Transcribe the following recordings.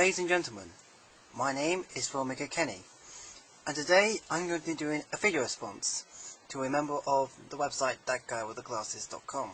Ladies and gentlemen, my name is filmmaker Kenny, and today I'm going to be doing a video response to a member of the website thatguywiththeglasses.com.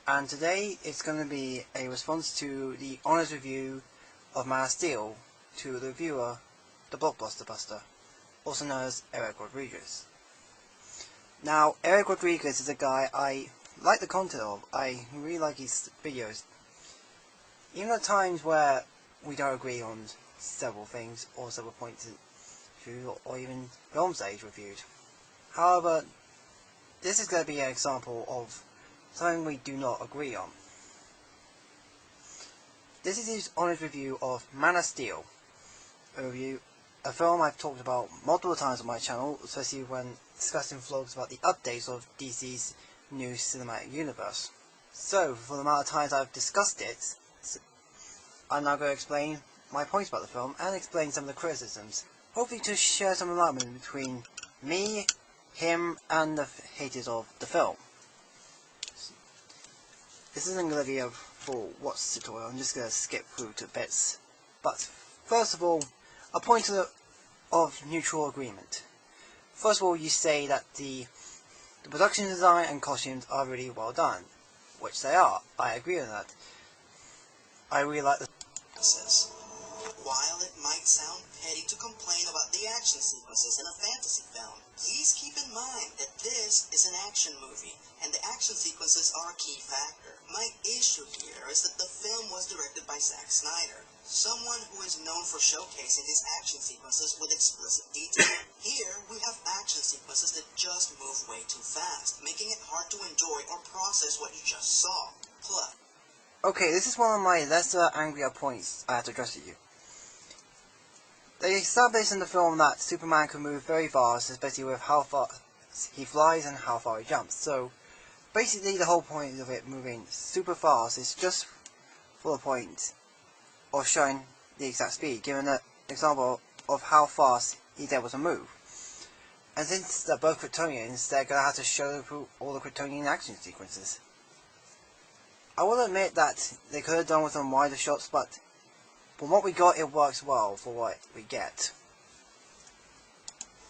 And today it's going to be a response to the honest review of Man of Steel to the reviewer, the Blockbuster, also known as Eric Rodriguez. Now, Eric Rodriguez is a guy I like the content of. I really like his videos. Even at times where we don't agree on several things or several points of view or even films that he's reviewed. However, this is going to be an example of something we do not agree on. This is his honest review of Man of Steel, a film I've talked about multiple times on my channel, especially when discussing vlogs about the updates of DC's new cinematic universe. So, for the amount of times I've discussed it, I'm now going to explain my points about the film and explain some of the criticisms, hopefully to share some alignment between me, him, and the haters of the film. This isn't going to be a full watch tutorial, I'm just going to skip through to bits. But first of all, a point of mutual agreement. First of all, you say that the production design and costumes are really well done, which they are. I agree with that. I really like the While it might sound petty to complain about the action sequences in a fantasy film, please keep in mind that this is an action movie, and the action sequences are a key factor. My issue here is that the film was directed by Zack Snyder, someone who is known for showcasing his action sequences with explicit detail. Here, we have action sequences that just move way too fast, making it hard to enjoy or process what you just saw. Plus, okay, this is one of my lesser, angrier points I have to address with you. They established in the film that Superman can move very fast, especially with how far he flies and how far he jumps. So, basically the whole point of it moving super fast is just for the point of showing the exact speed, giving an example of how fast he's able to move. And since they're both Kryptonians, they're going to have to show all the Kryptonian action sequences. I will admit that they could have done with some wider shots, but from what we got, it works well for what we get.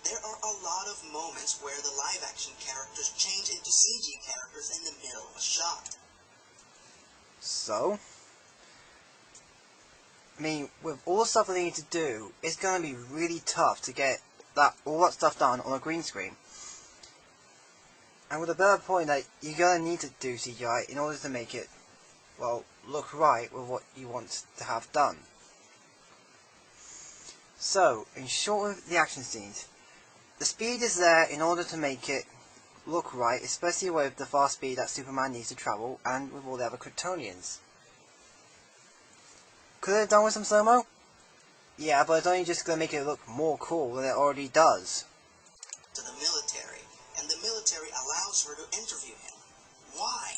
there are a lot of moments where the live-action characters change into CG characters in the middle of a shot. So, I mean, with all the stuff they need to do, it's going to be really tough to get all that stuff done on a green screen. And with a better point that you're going to need to do CGI in order to make it, well, look right with what you want to have done. So, in short with the action scenes, the speed is there in order to make it look right, especially with the fast speed that Superman needs to travel and with all the other Kryptonians. Could they have done with some slow-mo? Yeah, but it's only just going to make it look more cool than it already does. To the military, and the military allows her to interview him. Why?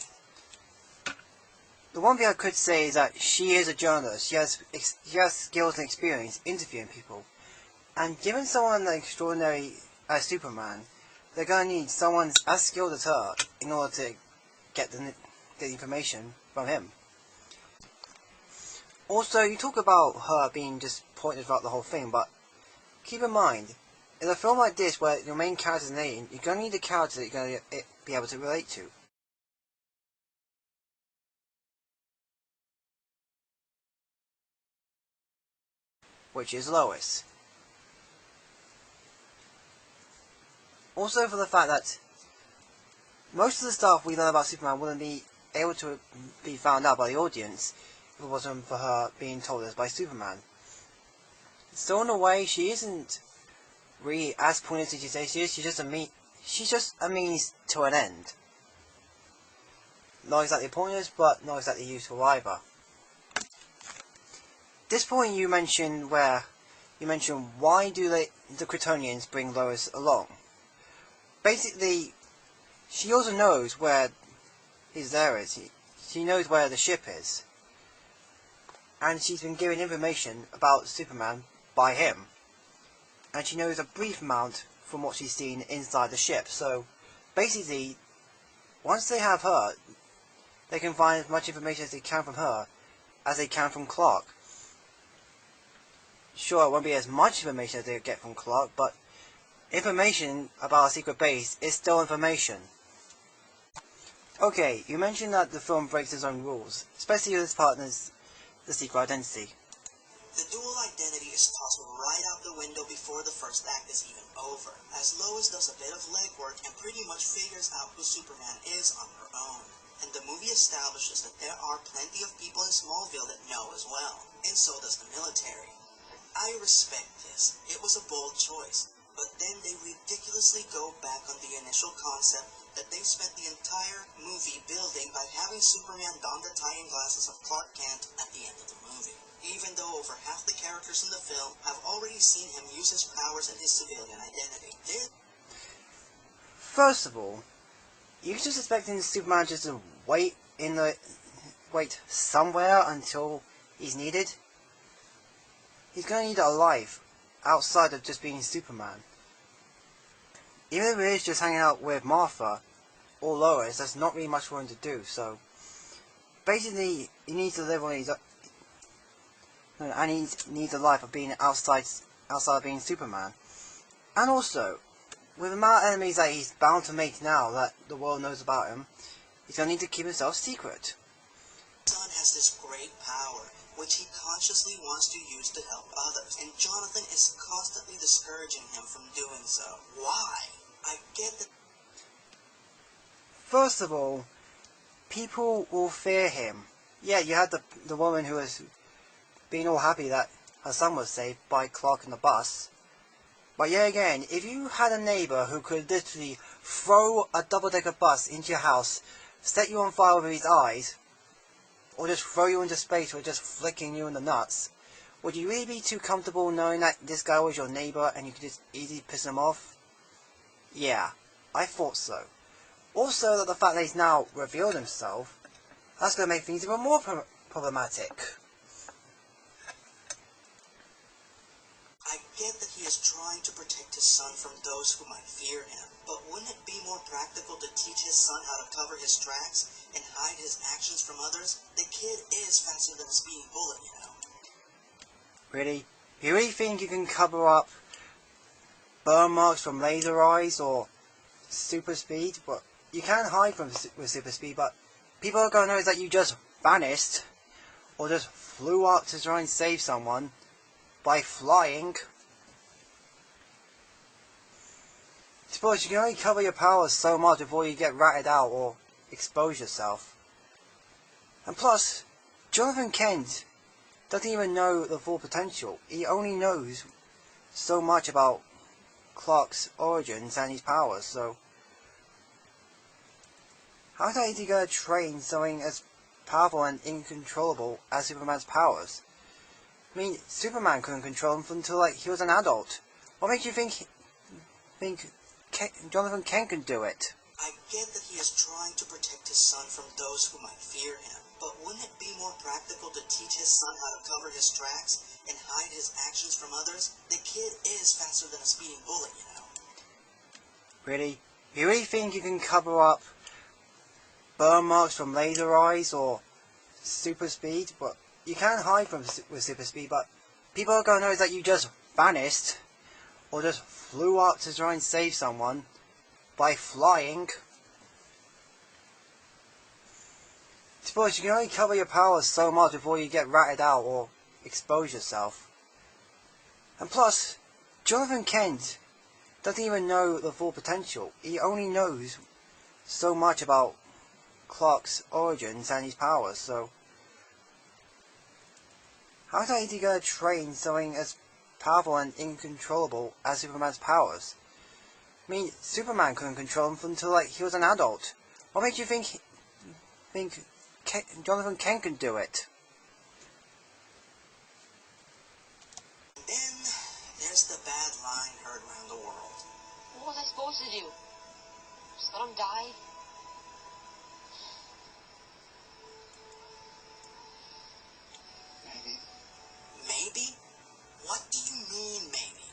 The one thing I could say is that she is a journalist. She has skills and experience interviewing people. And given someone like extraordinary as Superman, they're going to need someone as skilled as her in order to get the information from him. Also, you talk about her being just pointed throughout the whole thing, but keep in mind, in a film like this where your main character is an alien, you're going to need a character that you're going to be able to relate to. Which is Lois. Also for the fact that most of the stuff we learn about Superman wouldn't be able to be found out by the audience if it wasn't for her being told this by Superman. So in a way, she isn't really as pointless as you say she is. She's just a means to an end. Not exactly pointless, but not exactly useful either. This point you mentioned why do the Kryptonians bring Lois along? Basically, she also knows where his lair is. She knows where the ship is. And she's been given information about Superman by him. And she knows a brief amount from what she's seen inside the ship. So, basically, once they have her, they can find as much information as they can from her as they can from Clark. Sure, it won't be as much information as they get from Clark, but information about a secret base is still information. Okay, you mentioned that the film breaks its own rules, especially with its partner's the secret identity. The dual identity is tossed right out the window before the first act is even over, as Lois does a bit of legwork and pretty much figures out who Superman is on her own. And the movie establishes that there are plenty of people in Smallville that know as well, and so does the military. I respect this. It was a bold choice, but then they ridiculously go back on the initial concept that they spent the entire movie building by having Superman don the tie-in glasses of Clark Kent at the end of the movie, even though over half the characters in the film have already seen him use his powers in his civilian identity. First of all, you just expecting Superman just to wait somewhere until he's needed? He's gonna need a life outside of just being Superman. Even if it is just hanging out with Martha or Lois, that's not really much for him to do, so basically he needs to live on his and he needs a life of being outside of being Superman. And also, with the amount of enemies that he's bound to make now that the world knows about him, he's gonna need to keep himself secret. Son has this great power, which he consciously wants to use to help others, and Jonathan is constantly discouraging him from doing so. Why? I get that. First of all, people will fear him. Yeah, you had the woman who was being all happy that her son was saved by Clark in the bus. But yet again, if you had a neighbour who could literally throw a double-decker bus into your house, set you on fire with his eyes, or just throw you into space or just flicking you in the nuts, would you really be too comfortable knowing that this guy was your neighbour and you could just easily piss him off? Yeah, I thought so. Also, that the fact that he's now revealed himself, that's going to make things even more problematic. I get that he is trying to protect his son from those who might fear him, but wouldn't it be more practical to teach his son how to cover his tracks and hide his actions from others? The kid is faster than a speeding bullet, you know. Really? You really think you can cover up burn marks from laser eyes or super speed? But you can hide with super speed, but people are going to know that you just vanished or just flew up to try and save someone by flying. Suppose you can only cover your powers so much before you get ratted out or expose yourself. And plus, Jonathan Kent doesn't even know the full potential. He only knows so much about Clark's origins and his powers, so how is he going to train something as powerful and incontrollable as Superman's powers? I mean, Superman couldn't control him until he was an adult. What makes you think Jonathan Kent can do it? I get that he is trying to protect his son from those who might fear him, but wouldn't it be more practical to teach his son how to cover his tracks and hide his actions from others? The kid is faster than a speeding bullet, you know. Really? You really think you can cover up burn marks from laser eyes or super speed? But you can hide with super speed, but people are going to know that you just vanished or just flew up to try and save someone by flying. Suppose you can only cover your powers so much before you get ratted out or expose yourself. And plus, Jonathan Kent doesn't even know the full potential. He only knows so much about Clark's origins and his powers, so how is he going to train something as powerful and incontrollable as Superman's powers? I mean, Superman couldn't control him until he was an adult. What makes you think Jonathan Kent can do it? Then there's the bad line heard around the world. What was I supposed to do? Just let him die? Maybe? What do you mean, maybe?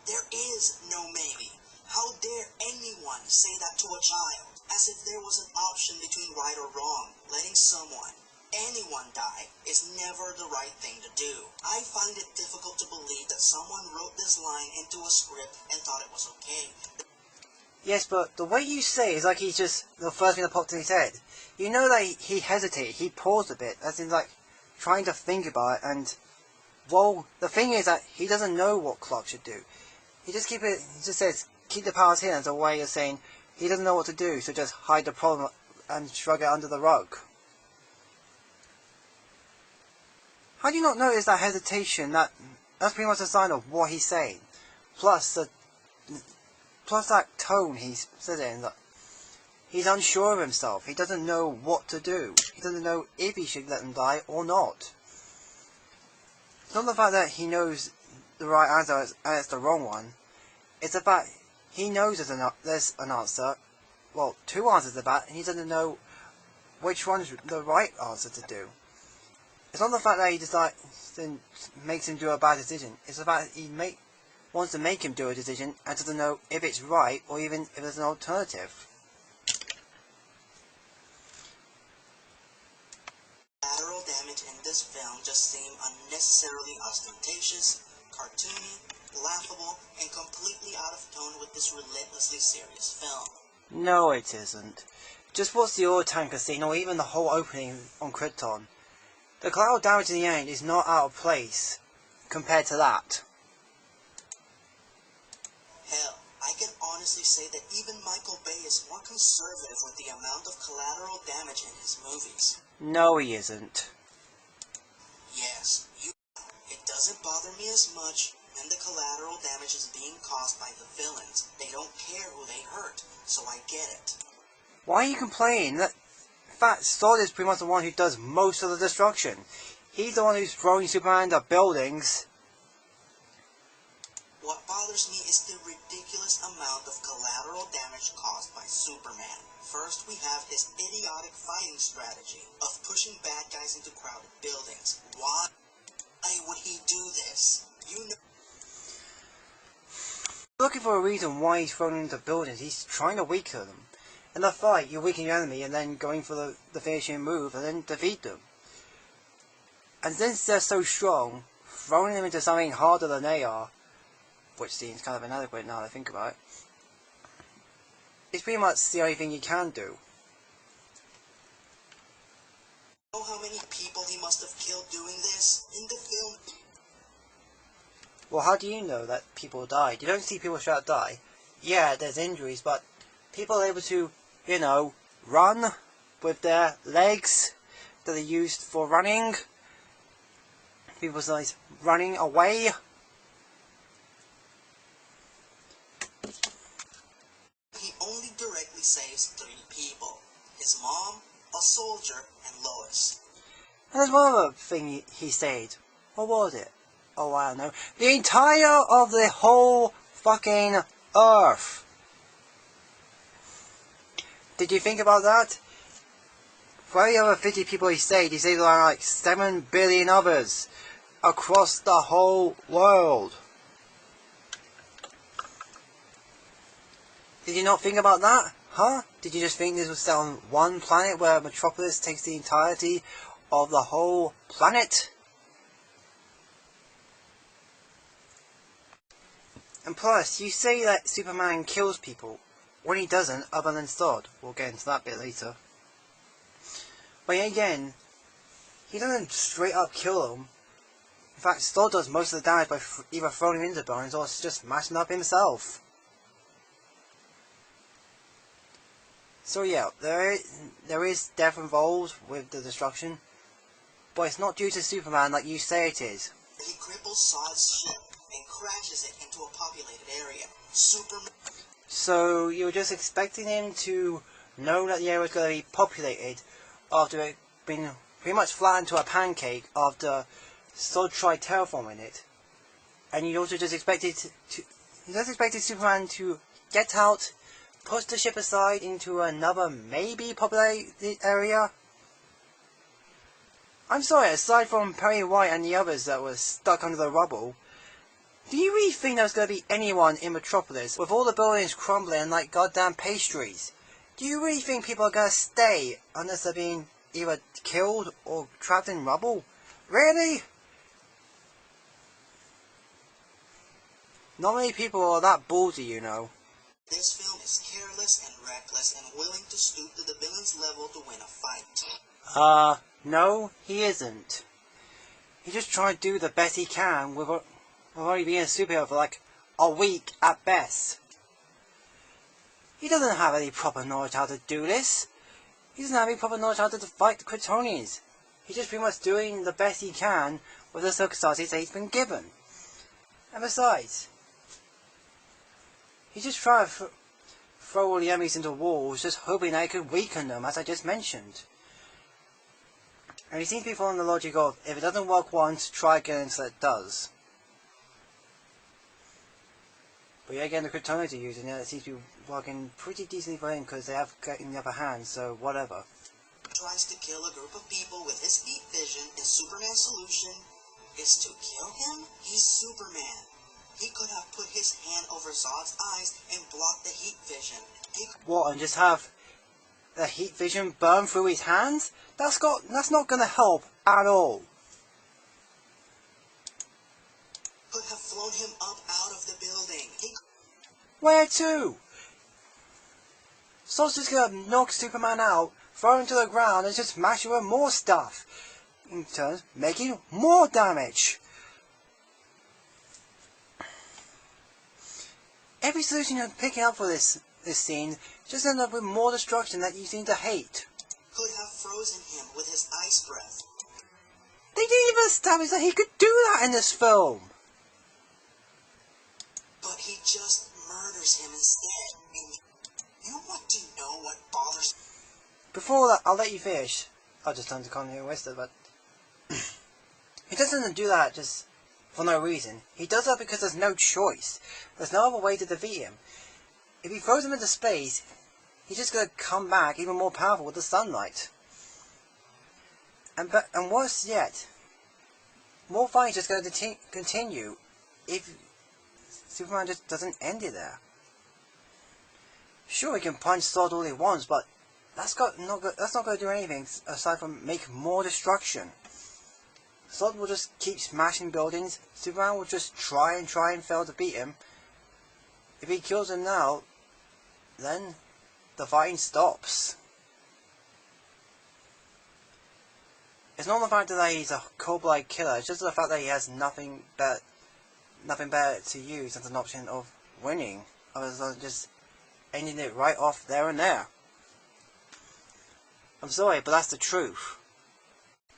There is no maybe. How dare anyone say that to a child? As if there was an option between right or wrong, letting someone, anyone die is never the right thing to do. I find it difficult to believe that someone wrote this line into a script and thought it was okay. Yes, but the way you say it is like he's just the first thing that popped in his head. You know that he hesitated, he paused a bit, as in like trying to think about it, and well, the thing is that he doesn't know what Clark should do. He just says keep the powers hidden as a way of saying he doesn't know what to do, so just hide the problem and shrug it under the rug. How do you not notice that hesitation? That's pretty much a sign of what he's saying. Plus that tone he says it in, that he's unsure of himself. He doesn't know what to do. He doesn't know if he should let them die or not. It's not the fact that he knows the right answer and it's the wrong one. It's the fact he knows there's an answer. Well, two answers to that, and he doesn't know which one's the right answer to do. It's not the fact that he makes him do a bad decision. It's the fact that he wants to make him do a decision and doesn't know if it's right or even if there's an alternative. Collateral damage in this film just seemed unnecessarily ostentatious, cartoony, laughable, and completely out of tone with this relentlessly serious film. No, it isn't. Just watch the oil tanker scene or even the whole opening on Krypton. The collateral damage in the end is not out of place compared to that. Hell, I can honestly say that even Michael Bay is more conservative with the amount of collateral damage in his movies. No, he isn't. Yes, it doesn't bother me as much when the collateral damage is being caused by the villains. They don't care who they hurt, so I get it. Why are you complaining? In fact, Zod is pretty much the one who does most of the destruction. He's the one who's throwing Superman into buildings. What bothers me is the ridiculous amount of collateral damage caused by Superman. First, we have his idiotic fighting strategy of pushing bad guys into crowded buildings. Why would he do this? You know. Looking for a reason why he's thrown into buildings, he's trying to weaken them. In the fight, you weaken your enemy and then going for the finishing move and then defeat them. And since they're so strong, throwing them into something harder than they are, which seems kind of inadequate now that I think about it, is pretty much the only thing you can do. Know how many people he must have killed doing this in the film? Well, how do you know that people died? You don't see people straight up die. Yeah, there's injuries, but people are able to, run with their legs that are used for running. People's like running away. He only directly saves 3 people. His mom, a soldier, and Lois. And there's one other thing he said. What was it? Oh, I don't know. The entire of the whole fucking Earth. Did you think about that? For every other 50 people he saved like 7 billion others across the whole world. Did you not think about that? Huh? Did you just think this was set on one planet where Metropolis takes the entirety of the whole planet? And plus, you say that Superman kills people, when he doesn't, other than Zod. We'll get into that bit later. But yet again, he doesn't straight up kill them. In fact, Zod does most of the damage by either throwing him into burns or just smashing up himself. So yeah, there is death involved with the destruction, but it's not due to Superman like you say it is. He cripples Zod's ship and crashes it into a populated area. Superman. So you're just expecting him to know that the area is going to be populated after it being pretty much flattened to a pancake after Zod tried terraforming it, and you also just expected Superman to get out, push the ship aside into another maybe populated area? I'm sorry, aside from Perry White and the others that were stuck under the rubble, do you really think there's going to be anyone in Metropolis with all the buildings crumbling like goddamn pastries? Do you really think people are going to stay unless they're being either killed or trapped in rubble? Really? Not many people are that ballsy, you know. This film is careless and reckless and willing to stoop to the villain's level to win a fight. No, he isn't. He just trying to do the best he can with only being a superhero for like a week at best. He doesn't have any proper knowledge how to do this. He doesn't have any proper knowledge how to fight the Kryptonians. He's just pretty much doing the best he can with the circumstances that he's been given. And besides, he's just trying to throw all the enemies into walls, just hoping that he could weaken them, as I just mentioned. And he seems to be following the logic of, if it doesn't work once, try again until it does. But yeah, again, the Kryptonians are using it. It seems to be working pretty decently for him because they have gotten the upper hand, so whatever. Tries to kill a group of people with his heat vision, and Superman's solution is to kill him? He's Superman. He could have put his hand over Zod's eyes and blocked the heat vision. What, and just have the heat vision burn through his hands? That's not gonna help at all. Could have flown him up out of the building. Where to? Zod's just gonna knock Superman out, throw him to the ground, and just smash him with more stuff. In turn, making more damage. Every solution you're picking up for this scene just ends up with more destruction that you seem to hate. Could have frozen him with his ice breath. They didn't even establish that he could do that in this film. But he just murders him instead. And you want to know what bothers... Before that, I'll let you finish. I'll just turn to Connie Wester, but... he doesn't do that just for no reason. He does that because there's no choice. There's no other way to defeat him. If he throws him into space, he's just going to come back even more powerful with the sunlight. And worse yet, more fighting is just going to continue if Superman just doesn't end it there. Sure, he can punch Zod all he wants, but that's not going to do anything aside from make more destruction. Zod will just keep smashing buildings. Superman will just try and fail to beat him. If he kills him now, then the fighting stops. It's not the fact that he's a cold-blooded killer, it's just the fact that he has nothing better to use as an option of winning, other than just ending it right off there and there. I'm sorry, but that's the truth.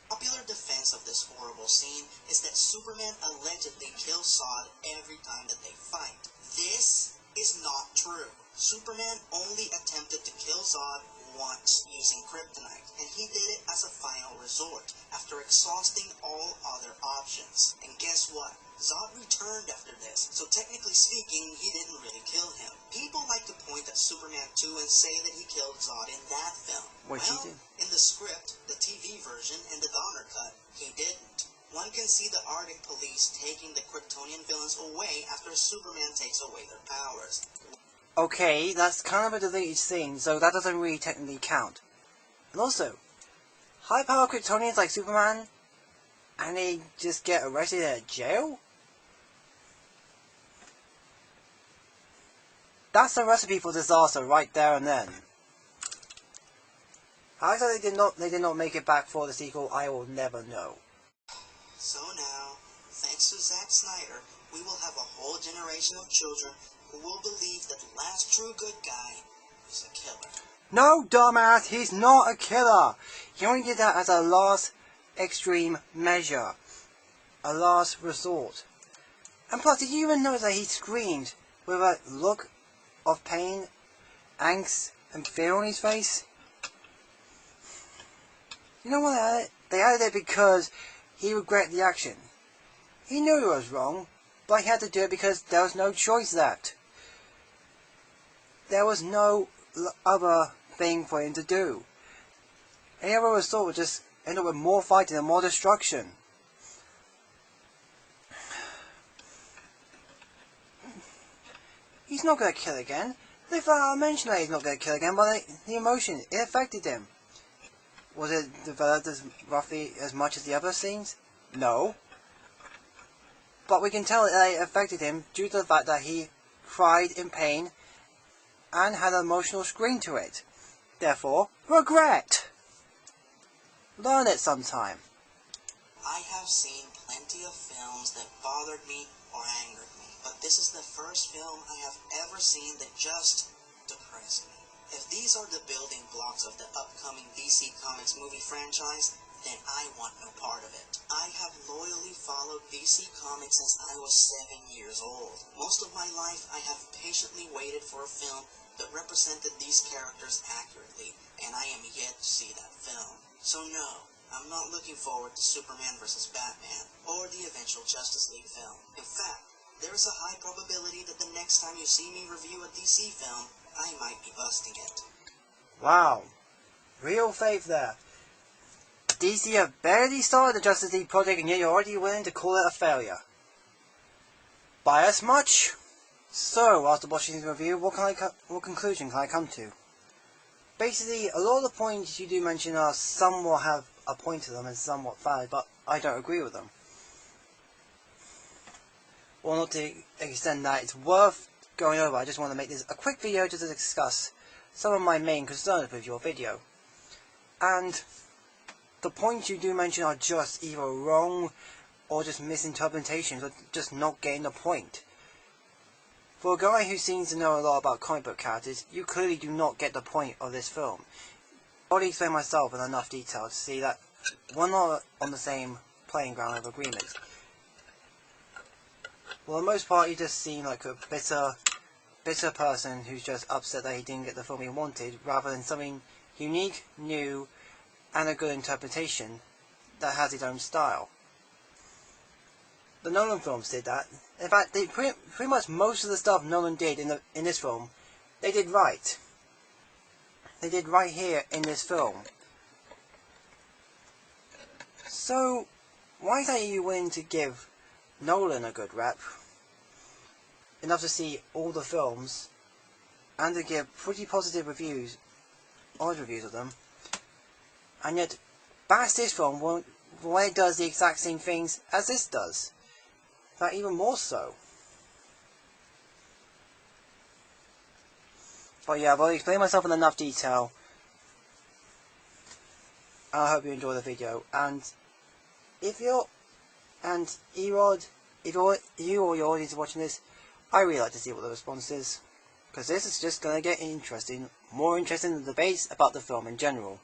Popular defense of this horrible scene is that Superman allegedly kills Zod every time that they fight. This is not true. Superman only attempted to kill Zod once using kryptonite, and he did it as a final resort, after exhausting all other options. And guess what? Zod returned after this, so technically speaking, he didn't really kill him. People like to point at Superman 2 and say that he killed Zod in that film. Which he did. In the script, the TV version, and the Donner cut, he didn't. One can see the Arctic police taking the Kryptonian villains away after Superman takes away their powers. Okay, that's kind of a deleted scene, so that doesn't really technically count. And also, high-powered Kryptonians like Superman, and they just get arrested at jail? That's the recipe for disaster right there and then. How exactly they did not make it back for the sequel, I will never know. So now, thanks to Zack Snyder, we will have a whole generation of children who will believe that the last true good guy is a killer. No, dumbass, he's not a killer. He only did that as a last extreme measure. A last resort. And plus, did you even notice that he screamed with a look of pain, angst, and fear on his face? You know what? They added it because he regretted the action. He knew he was wrong, but he had to do it because there was no choice left. There was no other thing for him to do. Any other resort would just end up with more fighting and more destruction. He's not going to kill again. They flat out mentioned that he's not going to kill again, but the emotion, it affected him. Was it developed as roughly as much as the other scenes? No. But we can tell that it affected him due to the fact that he cried in pain and had an emotional scream to it. Therefore, regret. Learn it sometime. I have seen plenty of films that bothered me or angered me, but this is the first film I have ever seen that just depressed me. If these are the building blocks of the upcoming DC Comics movie franchise, then I want no part of it. I have loyally followed DC Comics since I was 7 years old. Most of my life I have patiently waited for a film that represented these characters accurately, and I am yet to see that film. So no, I'm not looking forward to Superman vs. Batman, or the eventual Justice League film. In fact, there is a high probability that the next time you see me review a DC film, I might be busting it. Wow. Real faith there. DC have barely started the Justice League project and yet you're already willing to call it a failure. Bias much? So, after watching this review, what conclusion can I come to? Basically, a lot of the points you do mention are somewhat have a point to them and somewhat valid, but I don't agree with them. Well, not to the extent that it's worth going over, I just want to make this a quick video just to discuss some of my main concerns with your video. And the points you do mention are just either wrong or just misinterpretations or just not getting the point. For a guy who seems to know a lot about comic book characters, you clearly do not get the point of this film. I've already explained myself in enough detail to see that we're not on the same playing ground of agreement. For the most part, you just seem like a bitter person who's just upset that he didn't get the film he wanted, rather than something unique, new, and a good interpretation that has its own style. The Nolan films did that. In fact, they pretty much most of the stuff Nolan did in this film, they did right. They did right here in this film. So, why are you willing to give Nolan a good rep, enough to see all the films, and to give pretty positive reviews, honest reviews of them, and yet bash this film when it does the exact same things as this does? In fact, even more so. But yeah, I've already explained myself in enough detail. I hope you enjoy the video. And if you're, and Erod, if you or your audience are watching this, I really like to see what the response is, because this is just going to get interesting, more interesting than the debates about the film in general.